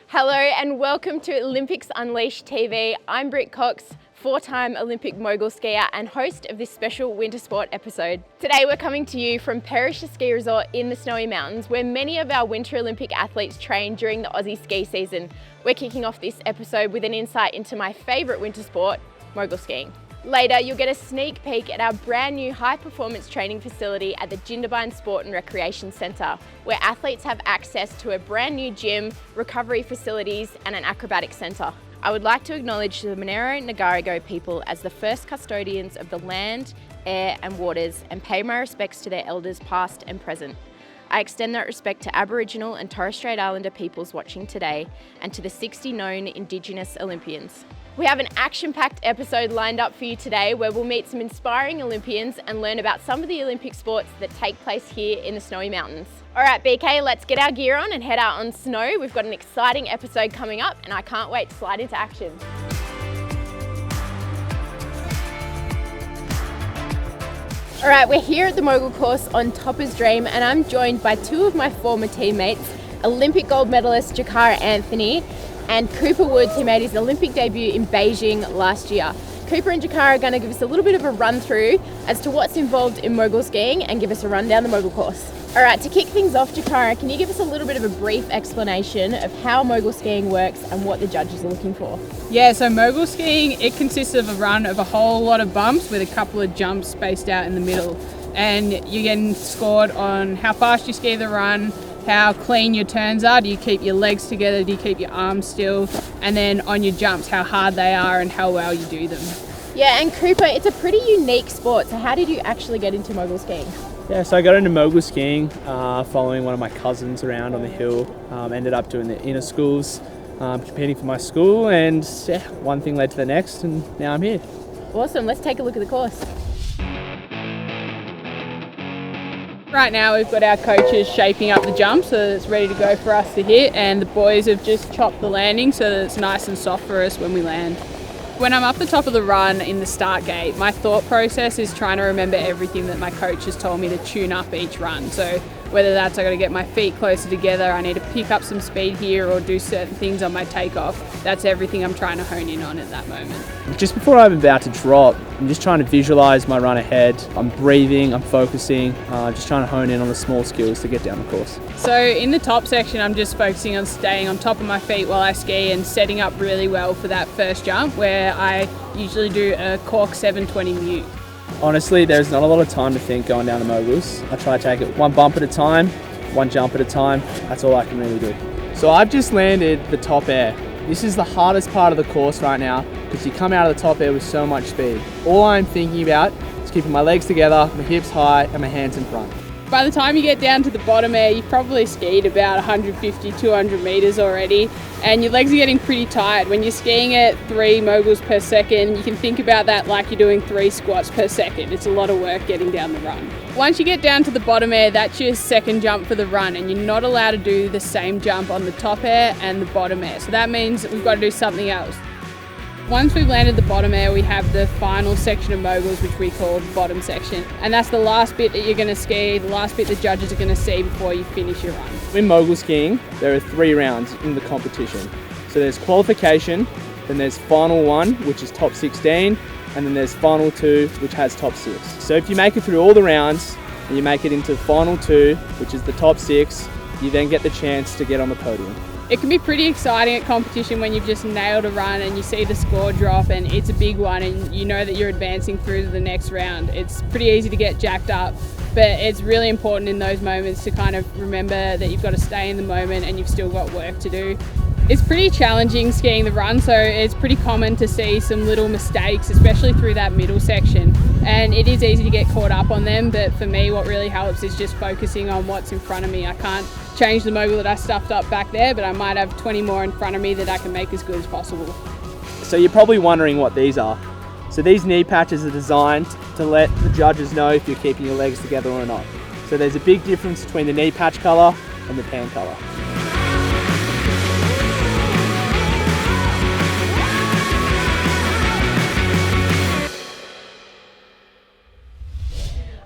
Hello and welcome to Olympics Unleashed TV. I'm Britt Cox, four-time Olympic mogul skier and host of this special winter sport episode. Today we're coming to you from Perisher Ski Resort in the Snowy Mountains, where many of our Winter Olympic athletes train during the Aussie ski season. We're kicking off this episode with an insight into my favourite winter sport, mogul skiing. Later, you'll get a sneak peek at our brand new high-performance training facility at the Jindabyne Sport and Recreation Centre, where athletes have access to a brand new gym, recovery facilities and an acrobatic centre. I would like to acknowledge the Monero Ngarigo people as the first custodians of the land, air and waters, and pay my respects to their elders past and present. I extend that respect to Aboriginal and Torres Strait Islander peoples watching today and to the 60 known Indigenous Olympians. We have an action-packed episode lined up for you today where we'll meet some inspiring Olympians and learn about some of the Olympic sports that take place here in the Snowy Mountains. All right, BK, let's get our gear on and head out on snow. We've got an exciting episode coming up and I can't wait to slide into action. All right, we're here at the Mogul course on Topper's Dream and I'm joined by two of my former teammates, Olympic gold medalist Jakara Anthony and Cooper Woods, who made his Olympic debut in Beijing last year. Cooper and Jakara are going to give us a little bit of a run through as to what's involved in mogul skiing and give us a run down the mogul course. All right, to kick things off, Jakara, can you give us a little bit of a brief explanation of how mogul skiing works and what the judges are looking for? Yeah, so mogul skiing, it consists of a run of a whole lot of bumps with a couple of jumps spaced out in the middle. And you're getting scored on how fast you ski the run, how clean your turns are, do you keep your legs together, do you keep your arms still, and then on your jumps, how hard they are and how well you do them. Yeah, and Cooper, it's a pretty unique sport, so how did you actually get into mogul skiing? Yeah, so I got into mogul skiing following one of my cousins around on the hill, ended up doing the inner schools, competing for my school, and yeah, one thing led to the next, and now I'm here. Awesome, let's take a look at the course. Right now we've got our coaches shaping up the jump so that it's ready to go for us to hit, and the boys have just chopped the landing so that it's nice and soft for us when we land. When I'm up the top of the run in the start gate, my thought process is trying to remember everything that my coach has told me to tune up each run. So whether that's I got to get my feet closer together, I need to pick up some speed here or do certain things on my takeoff, that's everything I'm trying to hone in on at that moment. Just before I'm about to drop, I'm just trying to visualise my run ahead. I'm breathing, I'm focusing, just trying to hone in on the small skills to get down the course. So in the top section, I'm just focusing on staying on top of my feet while I ski and setting up really well for that first jump where I usually do a cork 720 mute. Honestly, there's not a lot of time to think going down the moguls. I try to take it one bump at a time, one jump at a time. That's all I can really do. So I've just landed the top air. This is the hardest part of the course right now because you come out of the top air with so much speed. All I'm thinking about is keeping my legs together, my hips high and my hands in front. By the time you get down to the bottom air, you've probably skied about 150, 200 metres already, and your legs are getting pretty tired. When you're skiing at 3 moguls per second, you can think about that like you're doing 3 squats per second. It's a lot of work getting down the run. Once you get down to the bottom air, that's your second jump for the run, and you're not allowed to do the same jump on the top air and the bottom air. So that means we've got to do something else. Once we've landed the bottom air, we have the final section of moguls, which we call the bottom section. And that's the last bit that you're going to ski, the last bit the judges are going to see before you finish your run. In mogul skiing, there are 3 rounds in the competition. So there's qualification, then there's final 1, which is top 16, and then there's final 2, which has top 6. So if you make it through all the rounds, and you make it into final 2, which is the top 6, you then get the chance to get on the podium. It can be pretty exciting at competition when you've just nailed a run and you see the score drop and it's a big one and you know that you're advancing through to the next round. It's pretty easy to get jacked up, but it's really important in those moments to kind of remember that you've got to stay in the moment and you've still got work to do. It's pretty challenging skiing the run, so it's pretty common to see some little mistakes, especially through that middle section. And it is easy to get caught up on them, but for me what really helps is just focusing on what's in front of me. I can't change the mogul that I stuffed up back there, but I might have 20 more in front of me that I can make as good as possible. So you're probably wondering what these are. So these knee patches are designed to let the judges know if you're keeping your legs together or not. So there's a big difference between the knee patch colour and the tan colour.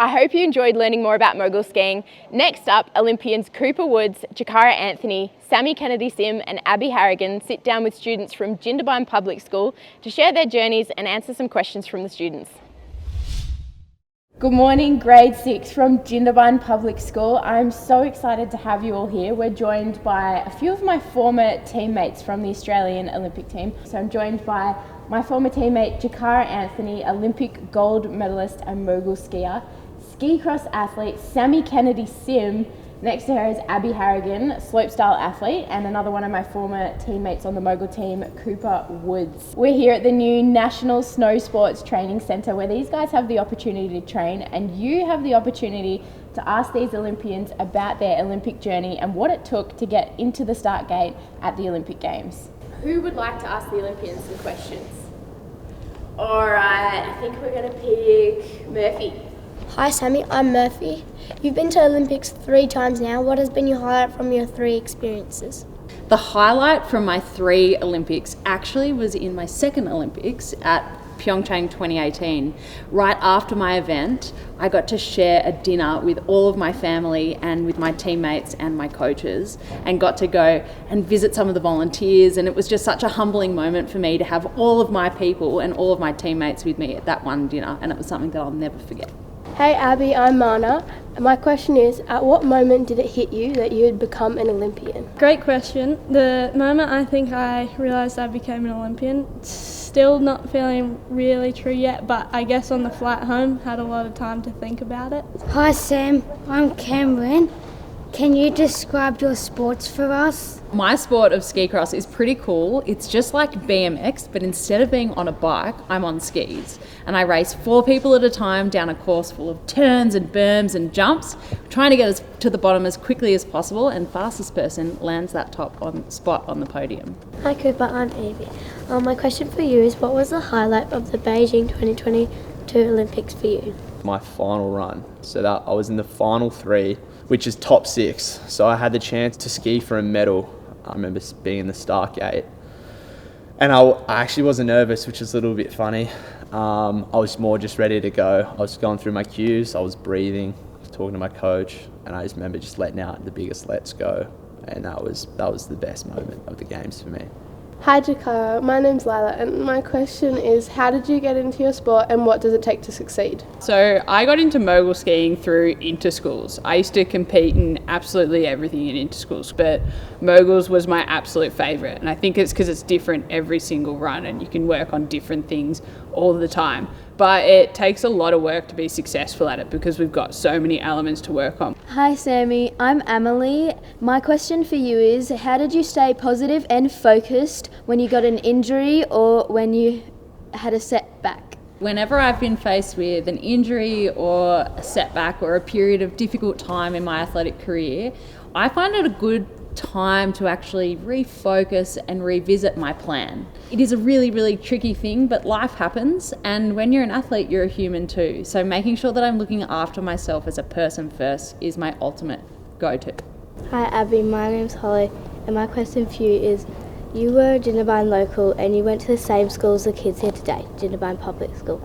I hope you enjoyed learning more about mogul skiing. Next up, Olympians Cooper Woods, Jakara Anthony, Sammy Kennedy Sim and Abby Harrigan sit down with students from Jindabyne Public School to share their journeys and answer some questions from the students. Good morning, grade 6 from Jindabyne Public School. I'm so excited to have you all here. We're joined by a few of my former teammates from the Australian Olympic team. So I'm joined by my former teammate Jakara Anthony, Olympic gold medalist and mogul skier, ski cross athlete Sammy Kennedy Sim. Next to her is Abby Harrigan, slopestyle athlete, and another one of my former teammates on the mogul team, Cooper Woods. We're here at the new National Snow Sports Training Centre where these guys have the opportunity to train, and you have the opportunity to ask these Olympians about their Olympic journey and what it took to get into the start gate at the Olympic Games. Who would like to ask the Olympians some questions? Alright, I think we're going to pick Murphy. Hi Sammy, I'm Murphy. You've been to Olympics 3 times now. What has been your highlight from your 3 experiences? The highlight from my 3 Olympics actually was in my second Olympics at Pyeongchang 2018. Right after my event, I got to share a dinner with all of my family and with my teammates and my coaches, and got to go and visit some of the volunteers, and it was just such a humbling moment for me to have all of my people and all of my teammates with me at that one dinner, and it was something that I'll never forget. Hey Abby, I'm Mana. And my question is, at what moment did it hit you that you had become an Olympian? Great question. The moment I think I realised I became an Olympian, still not feeling really true yet, but I guess on the flight home had a lot of time to think about it. Hi Sam, I'm Cameron. Can you describe your sports for us? My sport of ski cross is pretty cool. It's just like BMX, but instead of being on a bike, I'm on skis. And I race 4 people at a time down a course full of turns and berms and jumps, trying to get us to the bottom as quickly as possible, and fastest person lands that spot on the podium. Hi Cooper, I'm Evie. My question for you is, what was the highlight of the Beijing 2022 Olympics for you? My final run. So that I was in the final 3, which is top 6. So I had the chance to ski for a medal. I remember being in the start gate. And I actually wasn't nervous, which is a little bit funny. I was more just ready to go. I was going through my cues, I was breathing, talking to my coach, and I just remember just letting out the biggest let's go. And that was the best moment of the games for me. Hi Jakara, my name's Lila, and my question is, how did you get into your sport and what does it take to succeed? So I got into mogul skiing through interschools. I used to compete in absolutely everything in interschools, but moguls was my absolute favourite, and I think it's because it's different every single run and you can work on different things all the time. But it takes a lot of work to be successful at it because we've got so many elements to work on. Hi Sammy, I'm Emily. My question for you is, how did you stay positive and focused when you got an injury or when you had a setback? Whenever I've been faced with an injury or a setback or a period of difficult time in my athletic career, I find it a good time to actually refocus and revisit my plan. It is a really, really tricky thing, but life happens, and when you're an athlete, you're a human too. So making sure that I'm looking after myself as a person first is my ultimate go-to. Hi Abby, my name's Holly, and my question for you is, you were a Jindabyne local and you went to the same school as the kids here today, Jindabyne Public School.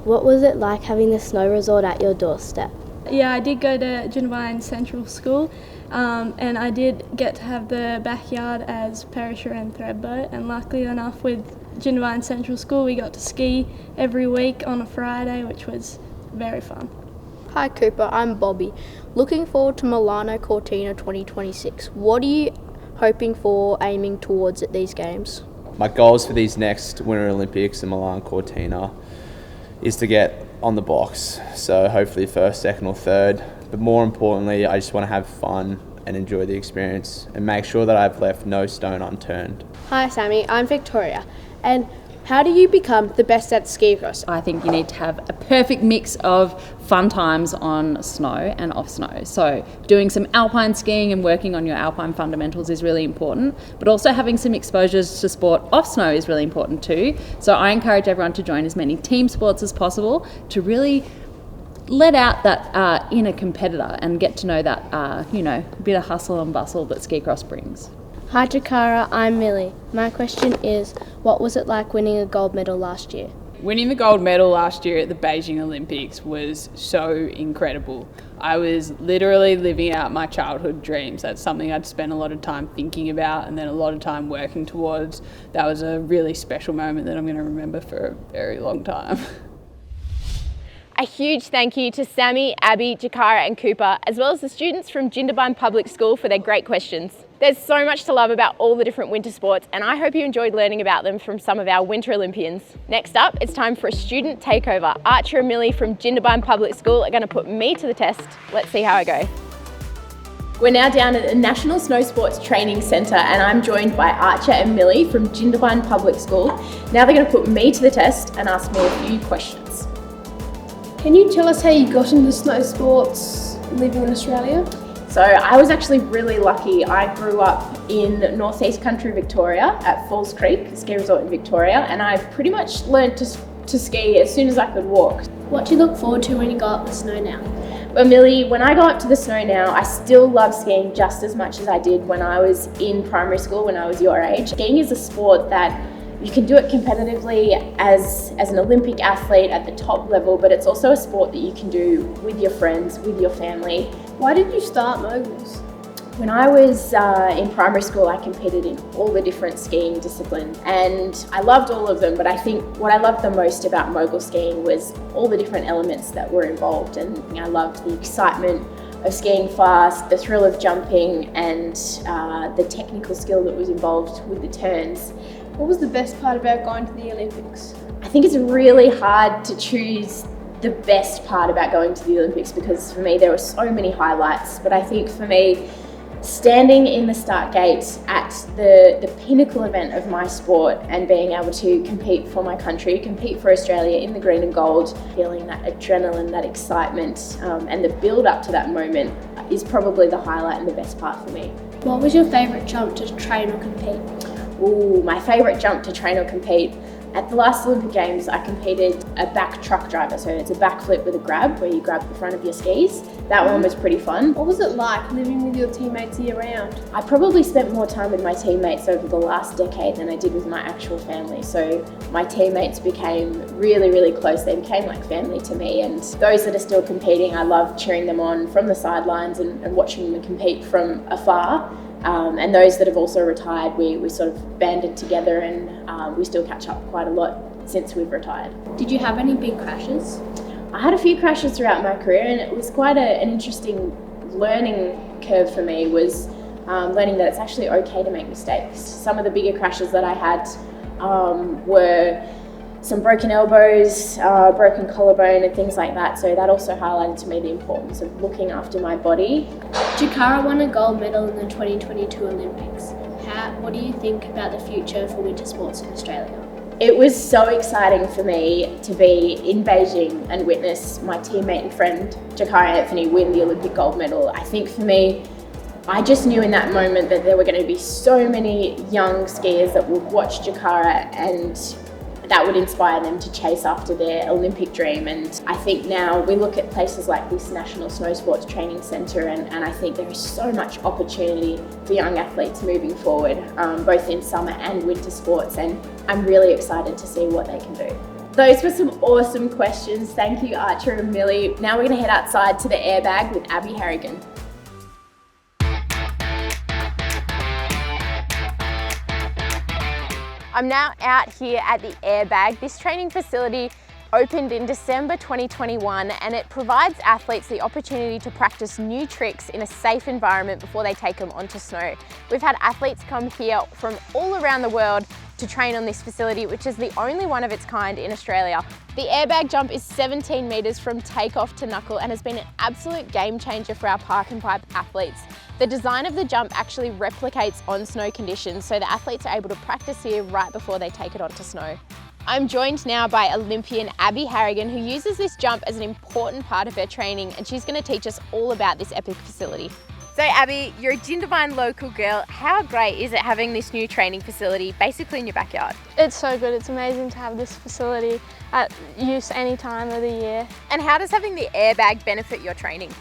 What was it like having the snow resort at your doorstep? Yeah, I did go to Jindabyne Central School, and I did get to have the backyard as Perisher and Threadboat, and luckily enough with Jindabyne Central School we got to ski every week on a Friday, which was very fun. Hi Cooper, I'm Bobby. Looking forward to Milano Cortina 2026. What are you hoping for, aiming towards at these games? My goals for these next Winter Olympics in Milan Cortina is to get on the box. So hopefully first, second or third. But more importantly, I just want to have fun and enjoy the experience and make sure that I've left no stone unturned. Hi Sammy, I'm Victoria. And how do you become the best at ski cross? I think you need to have a perfect mix of fun times on snow and off snow. So doing some alpine skiing and working on your alpine fundamentals is really important, but also having some exposures to sport off snow is really important too. So I encourage everyone to join as many team sports as possible to really let out that inner competitor and get to know that, bit of hustle and bustle that ski cross brings. Hi Jakara, I'm Millie. My question is, what was it like winning a gold medal last year? Winning the gold medal last year at the Beijing Olympics was so incredible. I was literally living out my childhood dreams. That's something I'd spent a lot of time thinking about and then a lot of time working towards. That was a really special moment that I'm going to remember for a very long time. A huge thank you to Sammy, Abby, Jakara and Cooper, as well as the students from Jindabyne Public School for their great questions. There's so much to love about all the different winter sports, and I hope you enjoyed learning about them from some of our Winter Olympians. Next up, it's time for a student takeover. Archer and Millie from Jindabyne Public School are going to put me to the test. Let's see how I go. We're now down at the National Snow Sports Training Centre, and I'm joined by Archer and Millie from Jindabyne Public School. Now they're going to put me to the test and ask me a few questions. Can you tell us how you got into snow sports living in Australia? So I was actually really lucky. I grew up in northeast country Victoria at Falls Creek, a ski resort in Victoria, and I pretty much learned to ski as soon as I could walk. What do you look forward to when you go up the snow now? Well, Millie, when I go up to the snow now, I still love skiing just as much as I did when I was in primary school, when I was your age. Skiing is a sport that you can do it competitively as an Olympic athlete at the top level, but it's also a sport that you can do with your friends, with your family. Why did you start Moguls? When I was in primary school, I competed in all the different skiing disciplines, and I loved all of them, but I think what I loved the most about mogul skiing was all the different elements that were involved, and I loved the excitement of skiing fast, the thrill of jumping, and the technical skill that was involved with the turns. What was the best part about going to the Olympics? I think it's really hard to choose the best part about going to the Olympics, because for me there were so many highlights, but I think for me, standing in the start gate at the pinnacle event of my sport and being able to compete for my country, compete for Australia in the green and gold, feeling that adrenaline, that excitement, and the build up to that moment is probably the highlight and the best part for me. What was your favourite jump to train or compete? Ooh, my favourite jump to train or compete. At the last Olympic Games, I competed a back truck driver, so it's a backflip with a grab where you grab the front of your skis. That one was pretty fun. What was it like living with your teammates year round? I probably spent more time with my teammates over the last decade than I did with my actual family. So my teammates became really, really close. They became like family to me, and those that are still competing, I love cheering them on from the sidelines and watching them compete from afar. And those that have also retired, we sort of banded together, and we still catch up quite a lot since we've retired. Did you have any big crashes? I had a few crashes throughout my career, and it was quite an interesting learning curve for me, was learning that it's actually okay to make mistakes. Some of the bigger crashes that I had were some broken elbows, broken collarbone and things like that, so that also highlighted to me the importance of looking after my body. Jakara won a gold medal in the 2022 Olympics. What do you think about the future for winter sports in Australia? It was so exciting for me to be in Beijing and witness my teammate and friend Jakara Anthony win the Olympic gold medal. I think for me, I just knew in that moment that there were going to be so many young skiers that would watch Jakara, and that would inspire them to chase after their Olympic dream. And I think now we look at places like this National Snow Sports Training Centre, and I think there is so much opportunity for young athletes moving forward, both in summer and winter sports, and I'm really excited to see what they can do. Those were some awesome questions. Thank you, Archer and Millie. Now we're going to head outside to the airbag with Abby Harrigan. I'm now out here at the airbag. This training facility opened in December 2021, and it provides athletes the opportunity to practice new tricks in a safe environment before they take them onto snow. We've had athletes come here from all around the world to train on this facility, which is the only one of its kind in Australia. The airbag jump is 17 metres from takeoff to knuckle and has been an absolute game changer for our park and pipe athletes. The design of the jump actually replicates on snow conditions, so the athletes are able to practice here right before they take it onto snow. I'm joined now by Olympian Abby Harrigan, who uses this jump as an important part of her training, and she's going to teach us all about this epic facility. So Abby, you're a Jindabyne local girl. How great is it having this new training facility basically in your backyard? It's so good. It's amazing to have this facility at use any time of the year. And how does having the airbag benefit your training?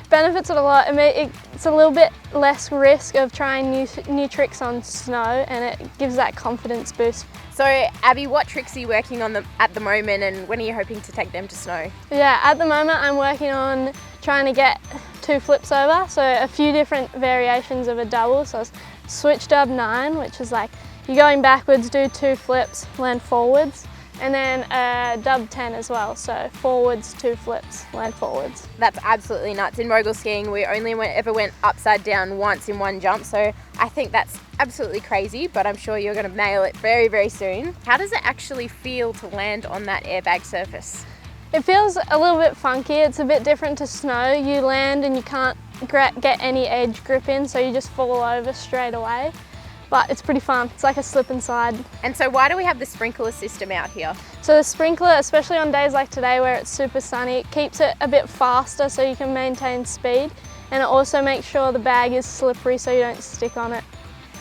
benefits it a lot. It's a little bit less risk of trying new tricks on snow, and it gives that confidence boost. So Abby, what tricks are you working on at the moment, and when are you hoping to take them to snow? Yeah, at the moment I'm working on trying to get 2 flips over, so a few different variations of a double. So it's switch dub 9, which is like you're going backwards, do 2 flips, land forwards, and then dub 10 as well, so forwards, 2 flips, land forwards. That's absolutely nuts. In mogul skiing, we only ever went upside down once in one jump, so I think that's absolutely crazy, but I'm sure you're going to nail it very, very soon. How does it actually feel to land on that airbag surface? It feels a little bit funky. It's a bit different to snow. You land and you can't get any edge grip in, so you just fall over straight away. But it's pretty fun. It's like a slip and slide. And so why do we have the sprinkler system out here? So the sprinkler, especially on days like today where it's super sunny, it keeps it a bit faster so you can maintain speed, and it also makes sure the bag is slippery so you don't stick on it.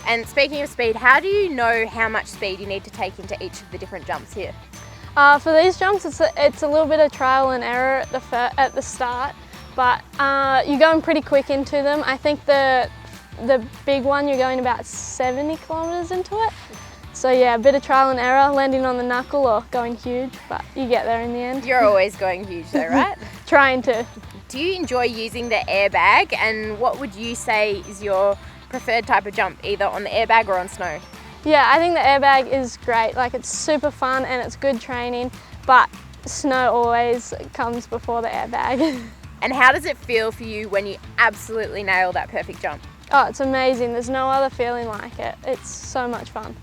And speaking of speed, how do you know how much speed you need to take into each of the different jumps here? For these jumps, it's a little bit of trial and error at the start, but you're going pretty quick into them. I think the big one, you're going about 70 kilometres into it. So yeah, a bit of trial and error, landing on the knuckle or going huge, but you get there in the end. You're always going huge though, right? Trying to. Do you enjoy using the airbag, and what would you say is your preferred type of jump, either on the airbag or on snow? Yeah, I think the airbag is great. Like, it's super fun and it's good training, but snow always comes before the airbag. And how does it feel for you when you absolutely nail that perfect jump? Oh, it's amazing. There's no other feeling like it. It's so much fun.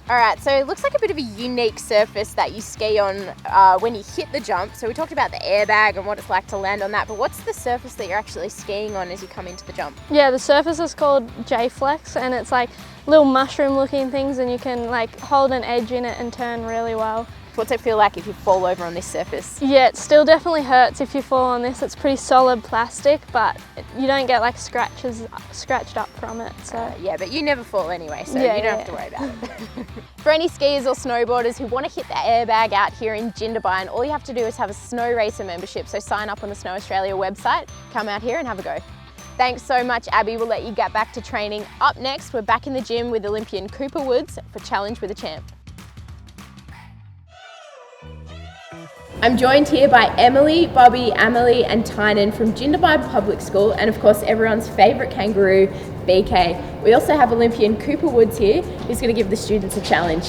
All right, so it looks like a bit of a unique surface that you ski on when you hit the jump. So we talked about the airbag and what it's like to land on that, but what's the surface that you're actually skiing on as you come into the jump? Yeah, the surface is called J-Flex, and it's like little mushroom looking things, and you can like hold an edge in it and turn really well. What's it feel like if you fall over on this surface? Yeah, it still definitely hurts if you fall on this. It's pretty solid plastic, but you don't get like scratched up from it. So yeah, but you never fall anyway, so yeah, you don't have to worry about it. For any skiers or snowboarders who want to hit the airbag out here in Jindabyne, all you have to do is have a Snow Racer membership. So sign up on the Snow Australia website, come out here and have a go. Thanks so much, Abby. We'll let you get back to training. Up next, we're back in the gym with Olympian Cooper Woods for Challenge with a Champ. I'm joined here by Emily, Bobby, Amelie and Tynan from Jindabyne Public School, and of course everyone's favourite kangaroo, BK. We also have Olympian Cooper Woods here, who's going to give the students a challenge.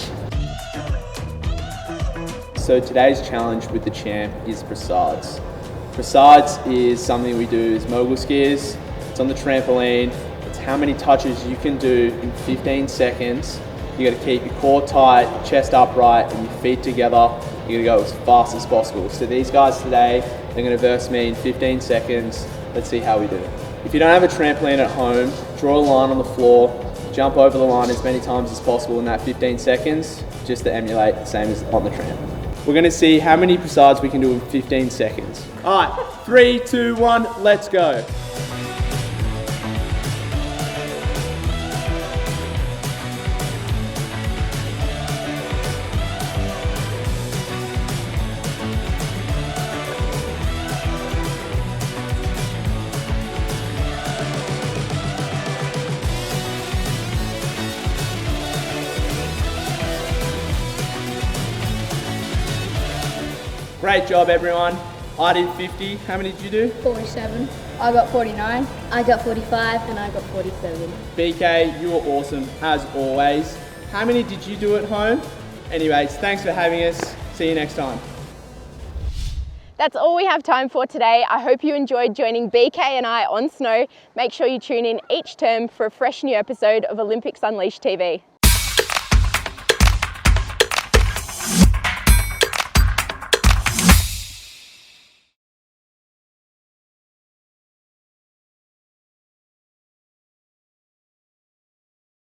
So today's challenge with the champ is brassards. Brassards is something we do as mogul skiers. It's on the trampoline. It's how many touches you can do in 15 seconds. You got to keep your core tight, your chest upright, and your feet together. You got to go as fast as possible. So these guys today, they're going to verse me in 15 seconds. Let's see how we do. If you don't have a trampoline at home, draw a line on the floor, jump over the line as many times as possible in that 15 seconds, just to emulate the same as on the tramp. We're going to see how many brassards we can do in 15 seconds. All right, 3, 2, 1, let's go. Great job, everyone. I did 50. How many did you do? 47. I got 49. I got 45 and I got 47. BK, you were awesome, as always. How many did you do at home? Anyways, thanks for having us. See you next time. That's all we have time for today. I hope you enjoyed joining BK and I on snow. Make sure you tune in each term for a fresh new episode of Olympics Unleashed TV.